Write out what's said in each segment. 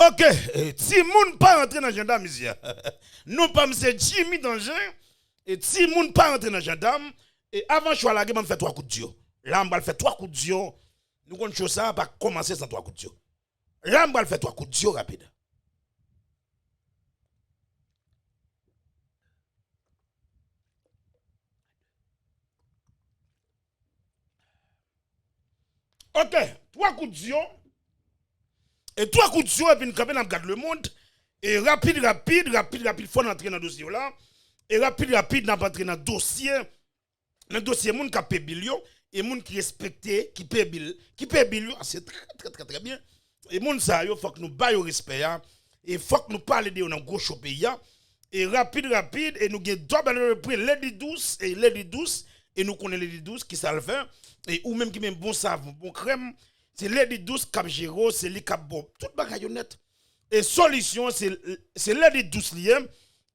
Ok, si moun pas rentrer dans gendarme ici. Nous pas monsieur Jimmy Danger et si moun pas rentrer dans gendarme et avant choix la guerre, me fait 3 coups de Dieu. Là, on va faire 3 coups de Dieu. Nous connaissons chose ça va commencer sans 3 coups de Dieu. Là, on va faire 3 coups de Dieu rapide. Ok, 3 coups de Dieu. Et 3 coups de Dieu, et puis nous regardons le monde. Et rapide, faut entrer dans le dossier là. Et rapide, nous entrer dans le dossier. Dans le dossier, moun qui paye bilio. Et moun qui respecte, qui paye bilio. C'est très bien. Et moun ça, il faut que nous baillons respect. Et il faut que nous parlions de nous gauche au pays. Et rapide, et nous avons double prix Lady Douce. Et nous connaissons Lady Douce qui ça le fait. Et ou même qui même bon savon, bon crème. C'est Lady Douce Cap Géro, c'est lui Cap Bob. Tout bagaille honnête. Et solution, c'est Lady Douce lié.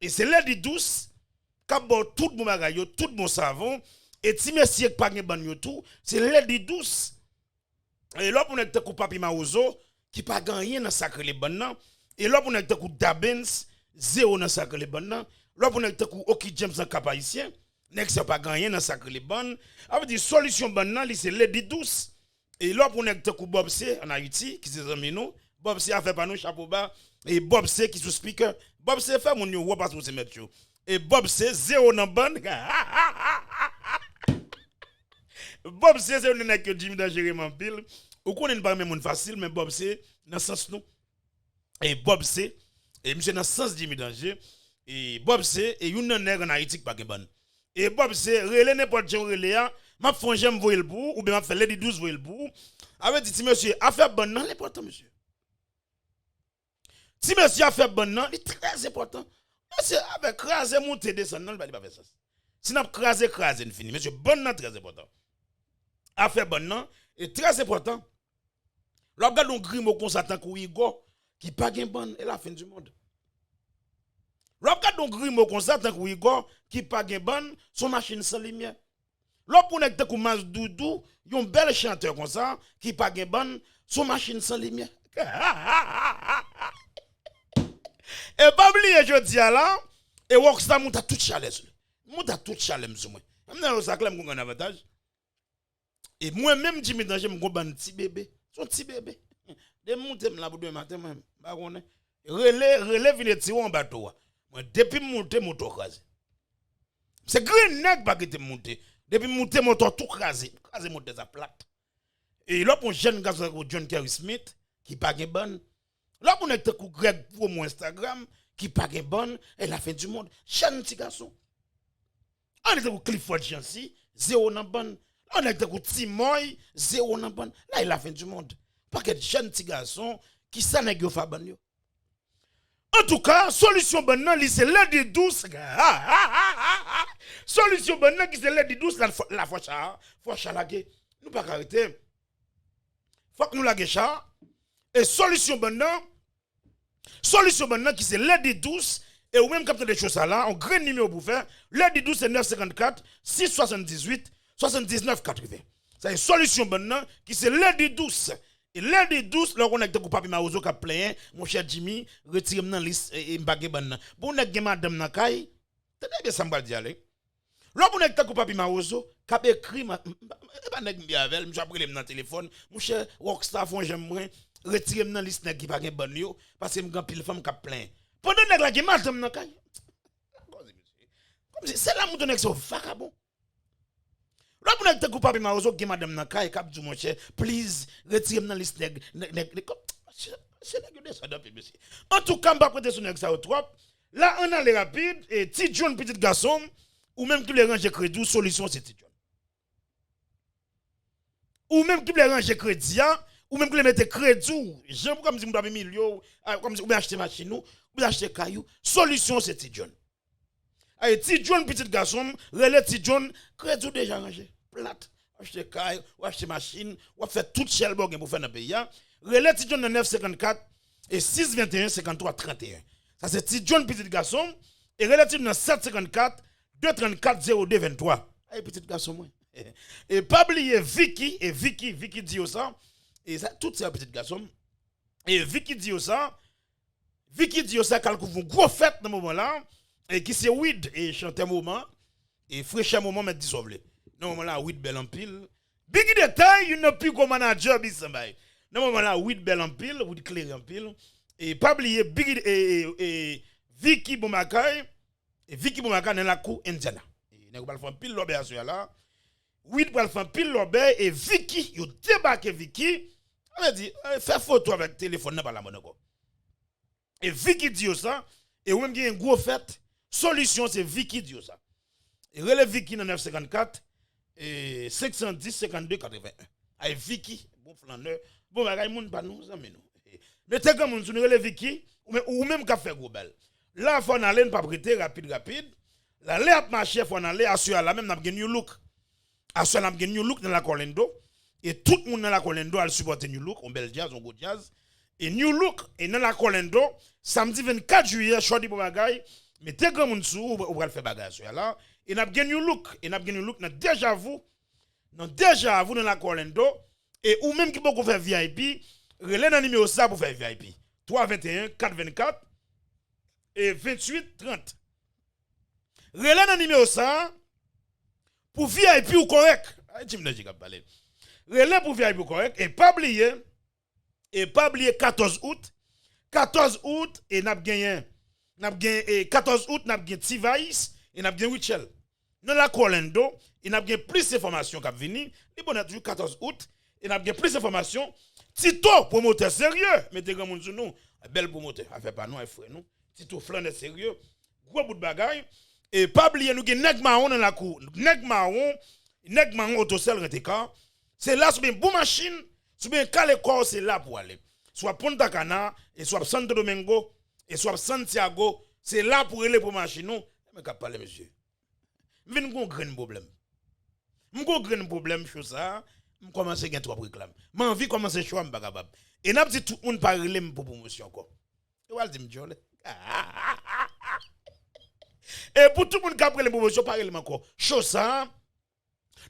Et c'est Lady Douce Cap Bob tout bon bagaille, tout bon savon. Et si monsieur pas gen ban yo tout, c'est Lady Douce. Et là pour être coup papi Maozo qui pas gagné dans sacré les ban nan. Et là pour être coup Dabens zéro dans sacré les ban nan. Là pour être coup Oki James en cap haïtien, nex pas gagné dans sacré les ban. A veut dire solution ban nan c'est Lady Douce. Et là pour être coup Bob C en Haïti qui c'est ami nous. Bob C a fait pas nous chapeau bas et Bob C qui sous speaker. Bob C fait mon yo parce que c'est mettre yo. Et Bob C zéro dans ban. Bob C c'est un que Jimmy Danger en pile. Ou connaît pas même monde facile mais Bob C dans sens nous. Et Bob C et monsieur dans sens Jimmy Danger et Bob C et une nèg en Haïti pas bon. Et Bob C relé n'importe qui relé a m'a font j'aime voyer le bout ou bien m'a fait Lady 12 voyer le bout. Avait dit monsieur affaire bonne non l'important monsieur. Si monsieur affaire bonne non, c'est très important. Monsieur avec craser monter descendre non il pas faire ça. Si n'a craser fini monsieur bonne non très important. Affaire bonne non est très important. Là regarde on grimo comme ça tant Igor qui pas gain bonne et la fin du monde. Là regarde on grimo comme ça tant Igor qui pas gain bonne son machine sans lumière. Là pour nek tant Mas Doudou, yon bel chanteur comme ça qui pas gain bonne son machine sans lumière. Et pas oublier je dis là et Rockstar monta tout challenge. Monta tout challenge moi. Même dans ça clame qu'on a un avantage. Et moi-même, Jimmy Danger, je suis un petit bébé. Son petit bébé. De monter là pour 2 matin, même. Relais, vient tirer en bateau. Moi, depuis monter, moto crasé. C'est grand nèg pas qui te monter. Depuis monter, moto tout crasé. Crasé, monter sa plate. Et là, pour un jeune garçon, John Kerry Smith, qui pas de bonne. Là, pour un Greg pour mon Instagram, qui pas de bonne. Et la fin du monde. Jeune petit garçon. On était pour Clifford Jancy, zéro dans bonne. On a été avec Timoy, zéro dans bonne. Là, il a fin du monde. Pas que jeune petit garçon qui s'en est fait ban yo. En tout cas, solution bonne, c'est Lady Douce. Solution bonne, qui c'est Lady Douce, la faut chalaguer. Nous pas arrêter. Faut que nous la ça. Et solution bonne, qui c'est Lady Douce. Et ou même quand des choses là, on grand numéro pour faire. Lady Douce c'est 954 678 79 80. C'est une solution bonne qui c'est Lady Douce. Et Lady Douce, là on a été coupable Maozo qui a plein, mon cher Jimmy, retire dans liste et m'bagé bonne. Bon on a madame Nakay, tenez bien ça m'ba dire. Là on a été coupable Maozo qui a écrit pas nèg bien avec, m'ja prélé dans téléphone, mon cher Rockstar font j'aimerais retire dans liste nèg qui pas gen bonne yo parce que m'gan pile femme qui a plein. Pendant nèg la qui madame Nakay. Comme c'est là mon nèg so vagabond. Là, pour être coupable, Maozo, qui madame Nakay, cap du mon cher, please, retirez-moi dans la liste. En tout cas, je ne vais pas prêter son ex à trop. Là, on a les rapides, et petit John, petit garçon, ou même tous les ranges crédit, solution, c'est petit John. Ou même tous les ranges crédit, ou même tous les mettre crédit, j'aime comme si vous avez millions, comme si vous acheter machine, ou acheter caillou, solution, c'est petit John. Aïe, petit John, petit garçon, relais petit John, crédit déjà rangé. Plate, acheter caille, ou acheter machine, ou faire tout shell pour faire dans le pays. Relais petit John 954 et 621 53 31. Ça c'est petit John petit garçon et relatif dans 754 234 02 23. Hey petit garçon moi. Et pas oublier Vicky et Vicky dit ça et ça tout ça petit garçon et Vicky dit ça Vicky dit ça qu'elle couvre une grosse fête dans ce moment-là, et qui c'est Weed, et chanter moment, et fraîcheur moment, mais dissolvé. Dans ce moment-là, Weed bel en pile. Big détail, il n'a plus comme manager, bisambay. Dans ce moment-là, Weed bel en pile, Weed clair en pile, et pas oublier Big et Vicky Boumakay, et Vicky Boumakay dans la cour Indiana. Et nous allons faire pile l'obé sur là. Weed va faire pile l'obé, et Vicky, il débarque Vicky, on a dit, fais photo avec téléphone, n'a pas la monnaie. Et Vicky dit ça, et ou même qui a une grosse fête, solution c'est Vicky dit ça. Et relève Vicky dans 954 et 510 52 81. Avec Vicky, bon flaneur, bon bagay moun pas nous amis nous. Mais t'es comme nous relève Vicky ou même qu'a fait gros belle. Là faut aller pas prêter rapide. Là les a marcher faut aller assurer là même n'a gen new look. Assurer n'a gen new look dans la Colendo et tout le monde dans la Colendo a supporter new look, on bel jazz, on go jazz. Et New Look, et dans la Colendo, samedi 24 juillet, choisi pour bagay, mais t'es comme un sou, ou va le faire bagage là. Et n'a pas New Look, n'a déjà vous dans la Colendo, et ou même qui peut faire VIP, relais dans numéro ça pour faire VIP. 321 424 et 28 30. Relais dans numéro ça pour VIP ou correct. Relais pour VIP ou correct, et pas oublier. Et pas oublier 14 août. 14 août, et n'a gagné 14 août, n'a gagné T-Vice, et n'a gagné Wichel. Dans la Colendo, et n'a gagné plus d'informations qui viennent. Les bonnes toujours 14 août, et n'a gagné plus d'informations. Tito, promoteur sérieux, mettez grand monde sur nous. Bel promoteur, fait pas nous, frère nous. Tito flaneur sérieux, gros bout de bagaille. Et pas oublier, nous avons nèg marron dans la cour. Nèg marron autosel rentekar. C'est là, c'est une bonne machine. Si bien Caleco, c'est là pour aller. Soit Punta Cana, et soit Santo Domingo, et soit Santiago, c'est là pour aller pour machine. Mais qu'à parler, monsieur. Je n'ai pas de grand problème. Je n'ai pas de grand problème sur ça. Je commence à gagner trois réclames. Je envie de commencer à choisir, je ne suis pas capable. Et je dis tout le monde parle pour promotion. Et vous allez dire, et pour tout le monde qui a pris les promotions, parle encore. Chose ça,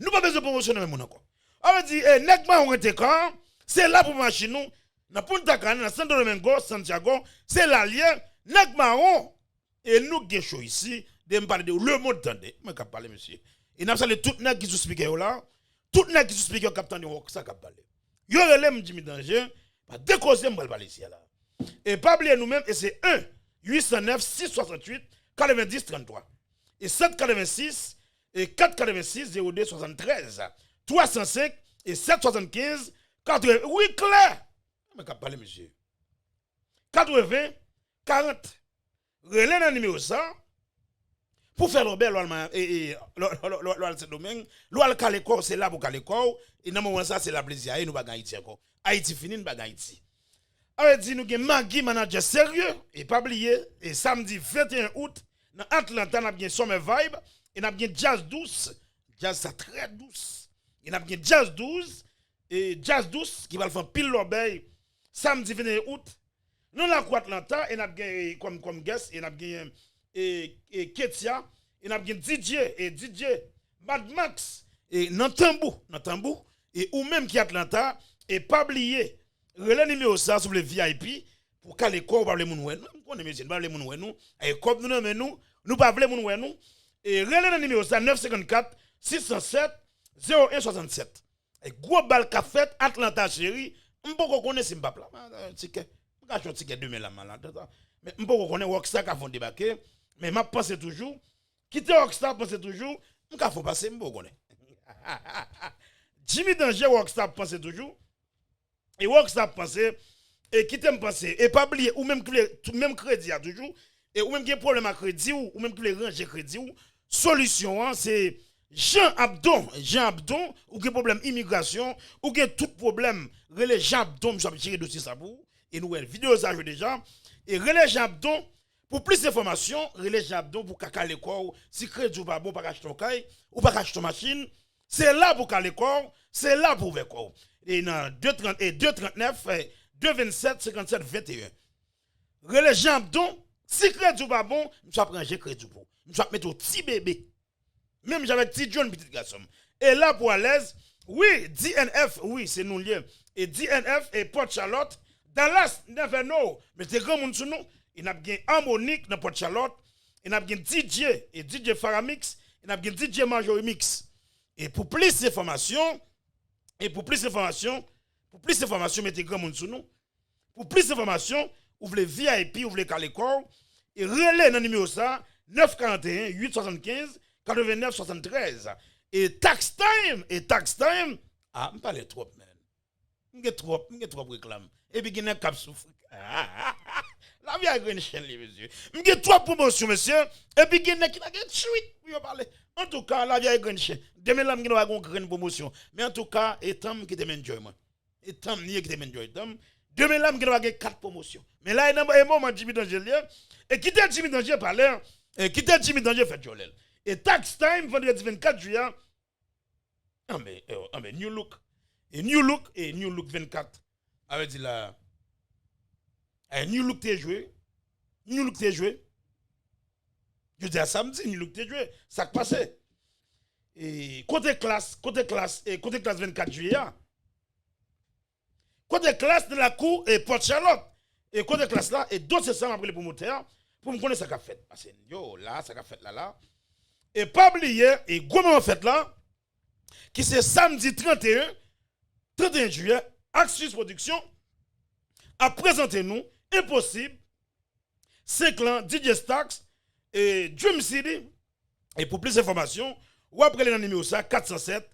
nous n'avons pas besoin de promotion dans le monde encore. On dit, Negma on était quand, c'est là pour machine nous, na Punta Cana, na Santo Domingo, Santiago, c'est l'allié, Negma on, et nous guéchons ici, de me parler de le monde tendez, mais qu'à parler monsieur. Et nous avons tout nèg qui s'explique là, tout nèg qui s'explique au capitaine de ça qu'a parlé. Yo relève Jimmy Danger, pas décauser m'bral parler ici là. Et pas oublier nous-mêmes, et c'est 1 809 668 90 33. Et 786 et 486 02 73. 305 et 775 80. Oui, clair. Mais qu'à parler, monsieur. 80 40. Relais dans le numéro 100. Pour faire l'obé, l'oual ce domaine, l'oual Caleco, c'est là pour Caleco. Et dans le moment ça, c'est la plaisir. Et nous pas Haïti encore. Haïti fini, nous pas Haïti. Alors, dit nous avons Magui manager sérieux. Et pas oublier, et samedi 21 août, dans Atlanta, nous avons Summer Vibe. Et nous avons Jazz douce. Jazz ça très douce. Il y a Jazz 12 et Jazz 12 qui va faire pile l'obéi samedi 21 août. Nous la Atlanta et n'a comme guest et n'a et Ketia et n'a DJ et DJ Mad Max et Nantambou et ou même qui Atlanta et pas oublier relais numéro ça sur le VIP pour caler corps pas les moun ouais nous connaît monsieur pas les moun ouais nous et comme nous pas les moun ouais nous et relais numéro ça 954 607 0167. Et gros bal qu'a fait Atlanta chéri, m'poko connaît si m'pa pla. Ticket, m'ka ticket 2000 la malade. Mais m'poko connaît Rockstar qu'a font débarquer, mais m'a pensé toujours, quitter Rockstar pensé toujours, m'ka faut passer m'poko connaît. Jimmy Danger Rockstar pensé toujours. Et Rockstar pensé et quitter me penser et pas oublier ou même même crédit a toujours et ou même qui problème à crédit ou même les ranger crédit ou solution c'est Jean Abdon, ou que problème immigration, ou que tout problème, relais Jean Abdon, je vais tirer dossier ça pour, et nous, vidéo ça déjà, et relais Jean Abdon, pour plus d'informations, relais Jean Abdon pour caler corps, si crédit ou pas bon, pas acheter ton caille, ou pas acheter ton machine, c'est là pour caler corps, c'est là pour ouvrir corps. Et dans 230 et 239, 227, 57, 21. Relais Jean Abdon, si crédit ou pas bon, je vais prendre crédit pour, je vais mettre au petit bébé. Même j'avais petit John, petit garçon. Et là, pour à l'aise, oui, DNF, oui, c'est nous liés. Et DNF et Port Charlotte, Dallas, never know. Mais c'est grand monde sur nous. et n'a bien Harmonique dans Port Charlotte, et n'a bien DJ et DJ Faramix, et n'a bien DJ Major Mix. Et pour plus d'informations, mettez grand monde sur nous. Pour plus d'informations, ouvrez VIP, ouvrez Calécor, et relais dans le numéro ça, 941 875 89 73. Et tax time, ah, me parle trop, man. M'ge trop réclame. Et puis, il y a un cap souffre. La vie a une chaîne, monsieur. M'ge trop promotion, monsieur. Et puis, il y a un qui a une suite pour parler. En tout cas, la vie a une chaîne. Demain, là, m'ge a une promotion. Mais en tout cas, et tant qui te enjoy, moi. Et tant qui te enjoy, demain, là, m'ge a 4 promotions. Mais là, il y a un moment, Jimmy Danger, et qui t'a Jimmy Danger parler, et qui t'a Jimmy Danger fait Jolel. Et tax time, vendredi 24 juillet. Ah, mais, New Look. Et New Look 24. Avec dit là. New Look t'es joué. Je dis à samedi, New Look t'es joué. Ça qui passé. Et côté classe 24 juillet. Côté classe de la cour et Port Charlotte. Et côté classe là, et d'autres ça après les promoteurs. Pour me connaître ça qu'a fait. Parce que yo, là, ça qu'a fait là. Et pas oublier, et gros moment fait là, qui c'est samedi 31 juillet, Axis Production a présenté nous Impossible, 5 clans, DJ Stax et Dream City. Et pour plus d'informations, ou après le numéro ça 407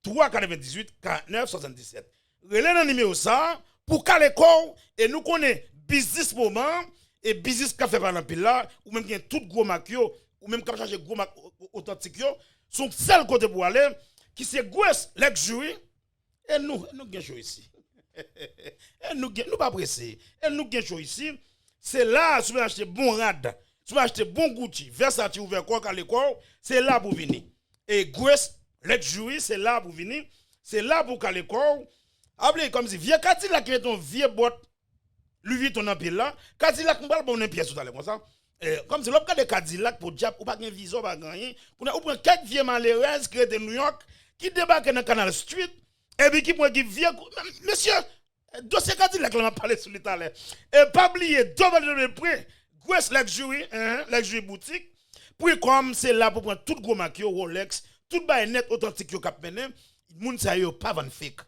398 49 77. Relais le numéro ça pour caler corps et nous connaît business moment et business café par l'empile là ou même qui tout gros maquio ou même quand changer gros authentique yo son seul côté pour aller qui c'est Gwes Luxury et nous gain chaud ici. Et nous pas pressé. Et nous gain chaud ici. C'est là si vous acheter bon rad, si vous acheter bon Gucci, Versace ouvert quoi à l'école, c'est là pour venir. Et Gwes Luxury c'est là pour venir, c'est là pour caler corps. Appelez comme si vieux Cadillac qui est ton vieux boîte lui vite ton empile là, Cadillac on parle bon une pièce tout à l'heure comme ça. Comme si l'objet de Cadillac pour diable ou pas gain visa pas gagner pour prendre quelques vieux malheureux qui de New York qui débarquent dans Canal Street et puis qui prend qui vieux monsieur dossier Cadillac là m'a parlé sur l'état là et pas oublier double de prix Gwes Luxury boutique pour comme c'est là pour prendre tout gros maquillage Rolex tout bail net authentique yo cap mené moun sa yo pas van fake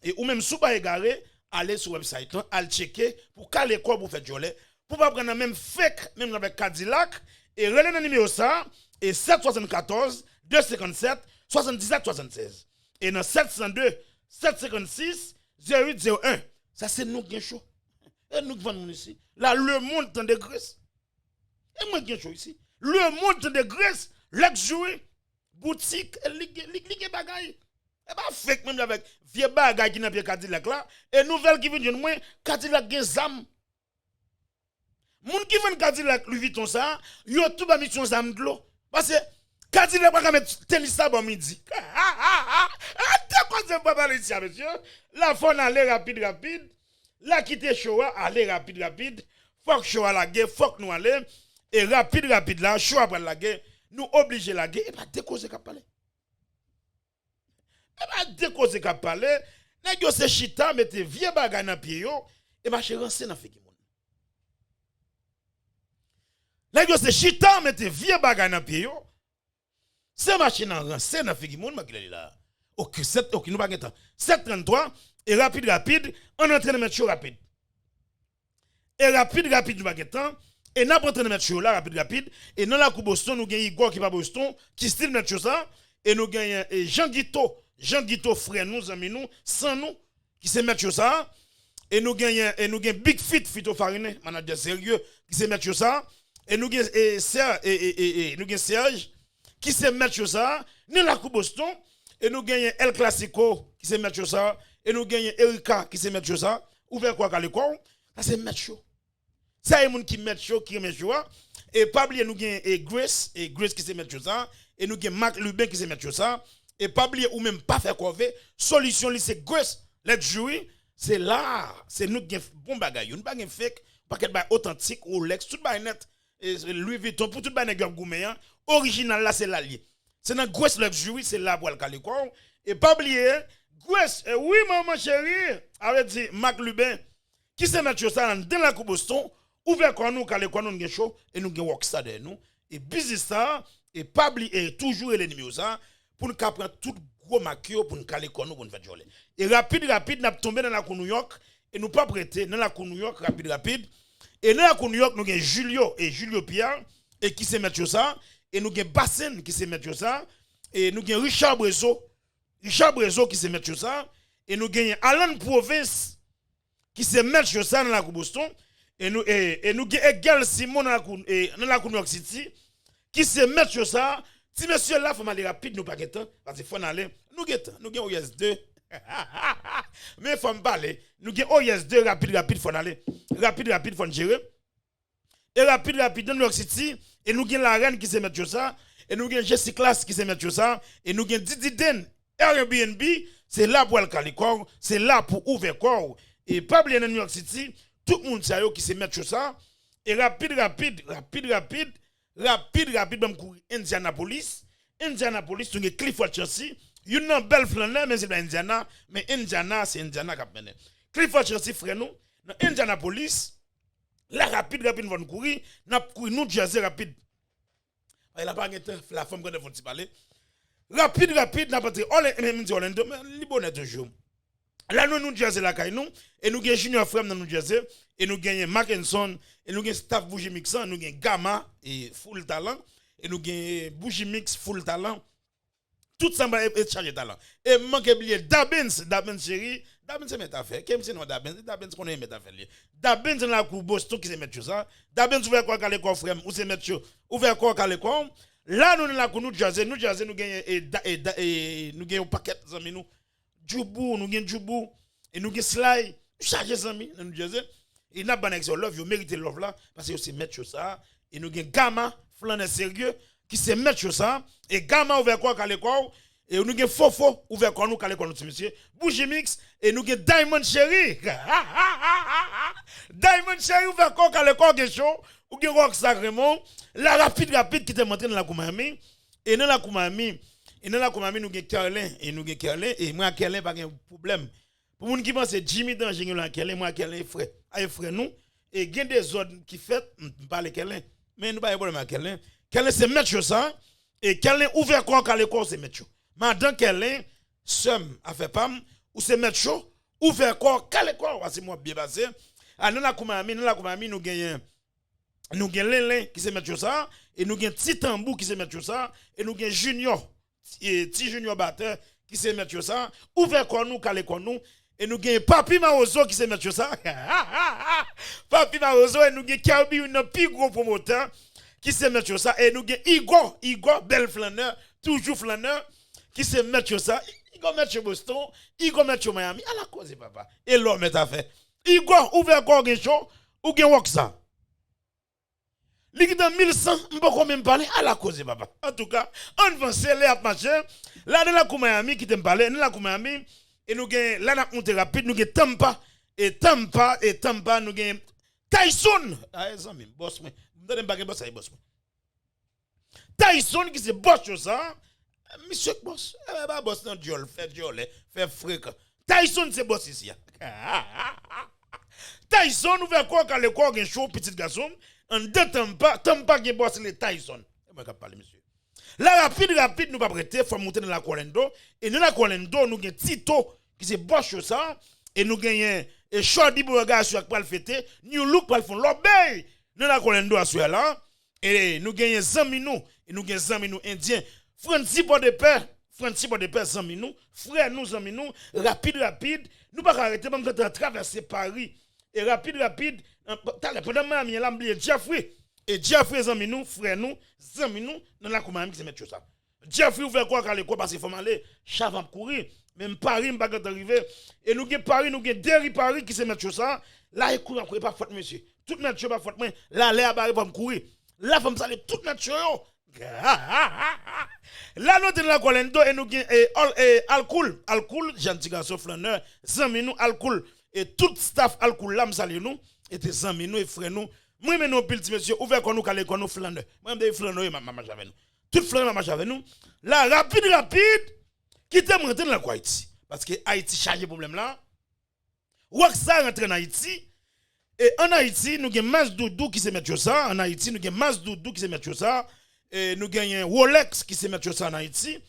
et ou même sous pas égaré aller sur website là al checker pour caler quoi pour faire jolet pour pas prendre même fake même avec Cadillac et relais le numéro ça et 774 257 77 76 et dans 702 756 0801 ça c'est nous qui chaud et nous qui vendons ici là le monde dans de graisse et moi qui chaud ici le monde dans de graisse luxury boutique ligue bagaille et pas fake même avec vieux bagaille qui n'a pas Cadillac là et nouvelle qui vient de moi Cadillac gen zam moun qui vend Cadillac Louis Vuitton ça yo tout ba mission zam de l'eau parce que Cadillac pas mettre tennis ça bon midi t'as quoi c'est pas parler ça monsieur la faut aller rapide la quitter show aller rapide faut que show la guerre faut que nous aller et rapide là show après la guerre nous obliger la guerre et pas décauser qu'a parler nèg yo c'est chita mette vieux bagay dans pied yo et marcher renser dans fiki moun nèg yo c'est chita mette vieux bagay dans pied yo c'est machine en renser dans fiki moun magile là OK nous pas temps 733 et rapide on est en train de mettre show rapide et rapide nous pas temps et n'a pas en train de mettre show là rapide et dans la coupe Boston nous gagne Igor qui pas Boston qui style mettre show ça et nous gagne Jean Guito frère nous amis nous sans nous qui se mettre ça et nous gagne Big Fit Fito Farine manager sérieux qui se mettre ça et nous gagne Serge qui se mettre ça dans la coupe Boston et nous gagne El Clasico qui se mettre ça et nous gagne Erika qui se mettre ça ouvert quoi l'école ça c'est mettre chaud ça est moun qui mettre chaud qui met chaud et pas oublier nous gagne Grace qui se mettre ça et nous gagne Marc Lubin qui se mettre ça et pas oublier ou même pas faire quoi solution li c'est Gwes Luxury c'est là c'est nous qui bon bagay nous pas fake pas qu'elle ba authentique Rolex tout ba net et Louis Vuitton pour tout ba nèg goumé original là c'est là lié c'est dans Gwes Luxury c'est là pour le caler quoi et pas oublier Gwes oui maman chérie avait dit Marc Lubin qui se met ça dans la coupe Boston ouvert quoi nous calé quoi nous gen show et nous gen work ça de nous et business ça et pas oublier toujours l'ennemi ça pour nous prendre tout gros maquio pour nous caler quoi nous pour nous faire joler et rapide n'a tombé dans la cour New York et nous pas prêter dans la cour New York rapide et dans la cour New York nous gen Julio Pierre et qui se mettre ça et nous gen Bassin qui se mettre ça et nous gen Richard Brezo qui se mettre ça et nous gen Alan Province qui se mettre sur ça dans la cour Boston et nous égal Simon dans la cour New York City qui se mettre sur ça si monsieur là faut aller rapide nous pas temps parce qu'il faut aller nous gen OS2 mais faut me parler nous gen OS2 rapide faut aller rapide faut gérer et rapide dans New York City et nous gen la reine qui se mettre sur ça et nous gen Jesse Class qui se mettre sur ça et nous gen Didi Den Airbnb c'est là pour le calicor c'est là pour ouvrir corps et pas oublier dans New York City tout le monde qui se met sur ça et rapide même courir Indianapolis tu as Clifford Chelsea you know belle flaneur mais c'est pas Indiana mais Indiana c'est Indiana qui mène Clifford Chelsea frère nous dans Indianapolis la rapide vont courir n'a courir New Jersey rapide il a pas la femme quand faut parler rapide n'a pas Orlando mais libonne toujours là nous New Jersey la nous et nous gagnons junior frère dans New Jersey et nous gagnons Mackinson et nous gagnons staff bougie mixant nous gagnons Gamma et full talent et nous gagnons bougie mix full talent tout ça est chargé talent et manque oublier Dabins chéri Dabins c'est mettre affaire qu'est-ce que Dabins qu'on est mettre affaire Dabins dans la cour Boston qui se met sur ça Dabins ouvert quoi calé quoi frère ou se mettre sur ouvert quoi calé quoi là nous dans la cour New Jersey nous gagnons et nous gagnons paquet amis nous Djoubou, nous gagnons Djoubou, et nous gagnons Sly, chargez amis, nous Jersey. Et nous avons un love, vous méritez love là, parce que vous se mettre sur ça. Et nous gagnons Gamma, flaneur sérieux, qui se met sur ça. Et Gamma ouvert quoi, calé quoi. Et nous gagnons Fofo, ouvert quoi, nous calé quoi, notre monsieur. Bougie Mix, et nous gagnons Diamond Cherry. Diamond Cherry ouvert quoi, calé quoi, quelque chose. Ou gagnons Rock Sacrement. La rapide qui te montré dans la Koumami. Et dans la Koumami. Et dans la Koumami, nous avons Kerlin, et moi, Kerlin, pas de problème. Pour les gens qui pensent que Jimmy Danger, nous avons Kerlin, moi, Kerlin, frère. Aïe, frère, nous. Et il y a des ordres qui fait, nous parlons de Kerlin. Mais nous pas de problème avec Kerlin. Kerlin, c'est mettre ça. Et Kerlin, ouvert quoi, calé quoi, c'est mettre. Madame Kerlin, somme, a fait pam, ou c'est mettre chaud, ouvert quoi, calé quoi, c'est moi bien passé. Ah, nous, la Koumami, nous gagnons. Nous avons Lélin qui se met sur ça. Et nous avons Titambou qui se met sur ça. Et nous avons Junior. Et petit junior batteur qui se met sur ça ouvert quoi nous calé quoi nous et nous gagne Papi Maozo qui se met sur ça Papi Maozo et nous gagne Kabi un plus gros promoteur qui se met sur ça et nous gagne Igor belle flaneur toujours flaneur qui se met sur ça Igor met sur Boston Igor met sur Miami à la cause papa et l'homme est à fait Igor ouvert quoi gagne show ou gagne work ça dans 1100, je ne peux pas même parler à la cause, papa. En tout cas, on va se les marcher. Là, dans la Koumami qui t'aime parler, dans la Koumami, et nous avons, là, nous avons rapide, nous avons Tampa, nous avons Tyson. Ah, ça, boss, moi. Je ne sais pas boss, boss. Tyson qui se boss sur ça. Monsieur boss, pas boss dans Diol, fait fréquent. Tyson, c'est boss ici. Tyson, nous verrons quoi quand le corps est chaud, petit garçon. En deux Tampa qui bosse les Tyson. Je vais parler, monsieur. La rapide, nous pas prêter, il faut monter dans la Colendo. Et dans la Colendo, nous avons Tito qui se bosse sur ça. Et nous avons Shorty Beauregard pour le fêter. New Look pour le fond. L'obéi dans la Colendo à ce là. Et nous avons Zaminou. Et nous avons Zaminou indien. Francis Bodepère, Zaminou. Frère nous, Zaminou. Rapide. Nous pas arrêter, même quand on traverser Paris. Et rapide, pendant que je l'ai oublié, Jeffrey, Zaminou, frère nous, Zaminou, dans la Koumami qui se met sur ça. Jeffrey ouvert quoi quand les quoi parce qu'il faut aller, chavant courir, même Paris, je ne pas arriver. Et nous avons Paris, nous avons Derry Paris qui se met sur ça. Là, il court, il pas faute, monsieur. Tout mettre sur pas faute, là, l'air barré pour me courir. Là, il faut me saler tout mettre sur eux. Là, nous sommes dans la Colendo et nous avons Alcool, gentil garçon flaneur, Zaminou, Alcool. Et tout staff Alcool là, nous, et tes amis, nous et frères nous. Moi, mais nous, petit monsieur, ouvert qu'on nous calé, qu'on nous flaneur. Moi, je suis flaneur, maman, j'avais nous. Tout flaneur, maman, j'avais nous. Là, rapide, qui t'aime rentrer dans la Haïti. Parce que Haïti charge le problème là. Ou ça rentre en Haïti. Et en Haïti, nous avons masse doudou qui se met ça. En Haïti, nous avons masse doudou qui se met ça. Et nous avons Rolex qui se met ça en Haïti.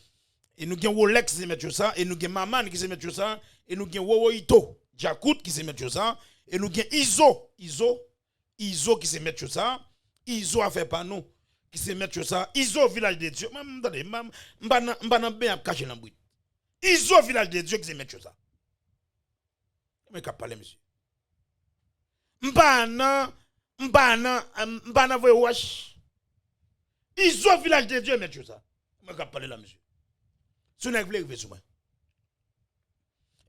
Et nous avons Rolex qui se met ça. Et nous avons Maman qui se met ça. Et nous avons Wowoito, Jakut qui se met ça. Et nous avons Iso qui se met ça. Iso a fait pas nous qui se met ça. Iso village de Dieu. Attendez, m'bana bien caché dans bruit. Iso village de Dieu qui se met ça. Mais qu'a parler monsieur. M'bana voye wash. Iso village de Dieu met ça. Mais qu'a parler là monsieur. Si vous voulez arriver sur moi.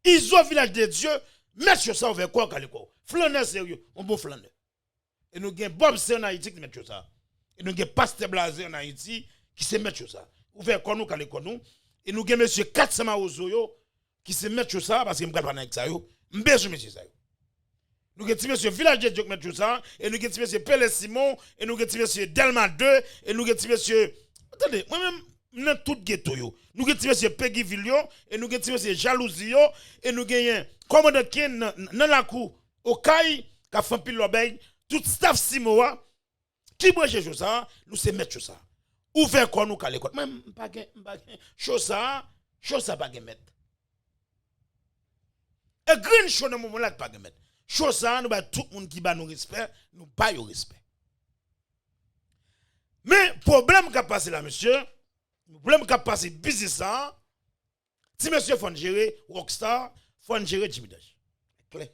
Iso village de Dieu met ça vers quoi calé quoi. Flaneur sérieux, on bon flaneur. Et nous avons Bob C en Haïti qui met ça. Et nous avons Pasteur Blasé en Haïti qui se met ça. Ouvert quoi nous calé quoi nous. Et nous avons monsieur Katsama Ozoyo qui se met ça parce que m'gal pas avec ça yo. M'besoin monsieur ça yo. Nous avons monsieur Village de Dieu qui met ça et nous avons monsieur Pele Simon et nous avons monsieur Delma 2 et nous avons monsieur attendez, moi-même dans tout ghetto yo. Nous avons monsieur Peggy Villon et nous avons monsieur Jalousie et nous avons commandant Ken dans la cour au Kai qui a fait pile l'obéi tout staff Simoa qui branche ça nous se mettre ça ouvert quoi nous calé quoi même pas chose ça pas mettre et green show dans moment là pas mettre chose ça nous ba tout monde qui ba nous respect nous pas yo respect mais problème qui a passé là monsieur problème qui a passé business ça si monsieur faut gérer rockstar faut gérer Jimmy Dash clair